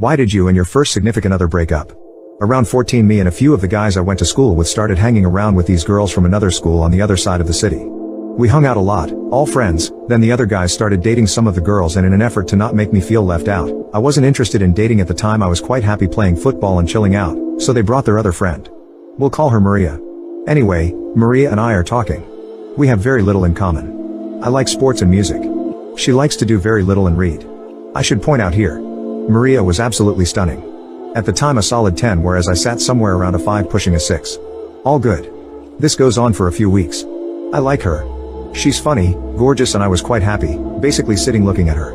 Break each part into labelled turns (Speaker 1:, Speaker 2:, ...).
Speaker 1: Why did you and your first significant other break up? Around 14, me and a few of the guys I went to school with started hanging around with these girls from another school on the other side of the city. We hung out a lot, all friends, then the other guys started dating some of the girls, and in an effort to not make me feel left out, I wasn't interested in dating at the time. I was quite happy playing football and chilling out, so they brought their other friend. We'll call her Maria. Anyway, Maria and I are talking. We have very little in common. I like sports and music. She likes to do very little and read. I should point out here, Maria was absolutely stunning. At the time a solid 10, whereas I sat somewhere around a 5 pushing a 6. All good. This goes on for a few weeks. I like her. She's funny, gorgeous, and I was quite happy, basically sitting looking at her.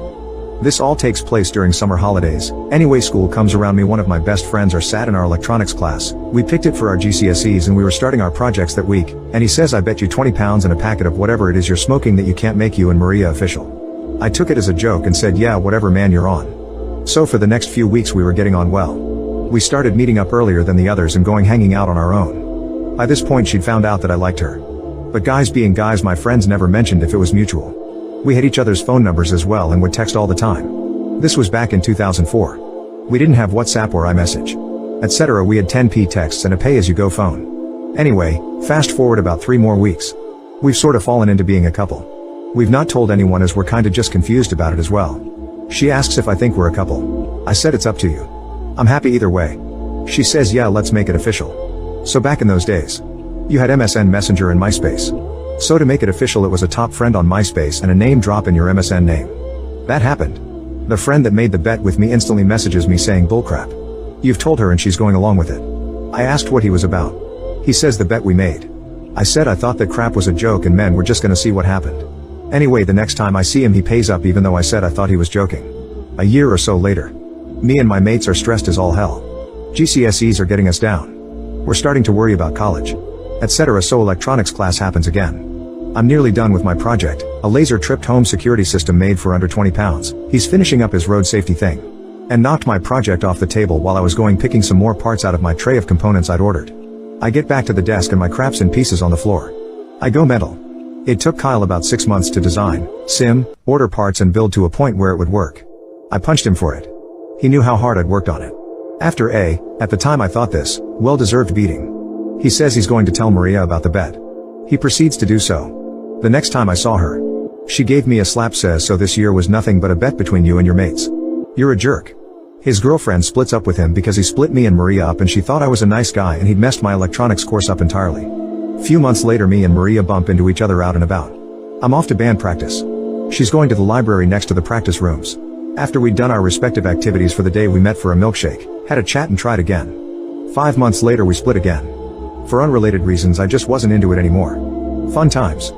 Speaker 1: This all takes place during summer holidays. Anyway, school comes around. Me, one of my best friends are sat in our electronics class. We picked it for our GCSEs and we were starting our projects that week, and he says, I bet you 20 pounds and a packet of whatever it is you're smoking that you can't make you and Maria official. I took it as a joke and said, yeah, whatever man, you're on. So for the next few weeks we were getting on well. We started meeting up earlier than the others and hanging out on our own. By this point she'd found out that I liked her. But guys being guys, my friends never mentioned if it was mutual. We had each other's phone numbers as well and would text all the time. This was back in 2004. We didn't have WhatsApp or iMessage, etc. We had 10p texts and a pay-as-you-go phone. Anyway, fast forward about 3 more weeks. We've sort of fallen into being a couple. We've not told anyone as we're kinda just confused about it as well. She asks if I think we're a couple. I said it's up to you. I'm happy either way. She says, yeah, let's make it official. So back in those days, you had MSN Messenger and MySpace. So to make it official, it was a top friend on MySpace and a name drop in your MSN name. That happened. The friend that made the bet with me instantly messages me saying, bullcrap. You've told her and she's going along with it. I asked what he was about. He says the bet we made. I said I thought that crap was a joke and men were just gonna see what happened. Anyway, the next time I see him he pays up, even though I said I thought he was joking. A year or so later, me and my mates are stressed as all hell. GCSEs are getting us down. We're starting to worry about college, etc. So electronics class happens again. I'm nearly done with my project, a laser-tripped home security system made for under 20 pounds. He's finishing up his road safety thing. And knocked my project off the table while I was picking some more parts out of my tray of components I'd ordered. I get back to the desk and my crap's in pieces on the floor. I go mental. It took Kyle about 6 months to design, sim, order parts and build to a point where it would work. I punched him for it. He knew how hard I'd worked on it. After at the time I thought this, well-deserved beating. He says he's going to tell Maria about the bet. He proceeds to do so. The next time I saw her, she gave me a slap, says, so this year was nothing but a bet between you and your mates. You're a jerk. His girlfriend splits up with him because he split me and Maria up and she thought I was a nice guy and he'd messed my electronics course up entirely. Few months later me and Maria bump into each other out and about. I'm off to band practice. She's going to the library next to the practice rooms. After we'd done our respective activities for the day we met for a milkshake, had a chat and tried again. 5 months later we split again. For unrelated reasons, I just wasn't into it anymore. Fun times.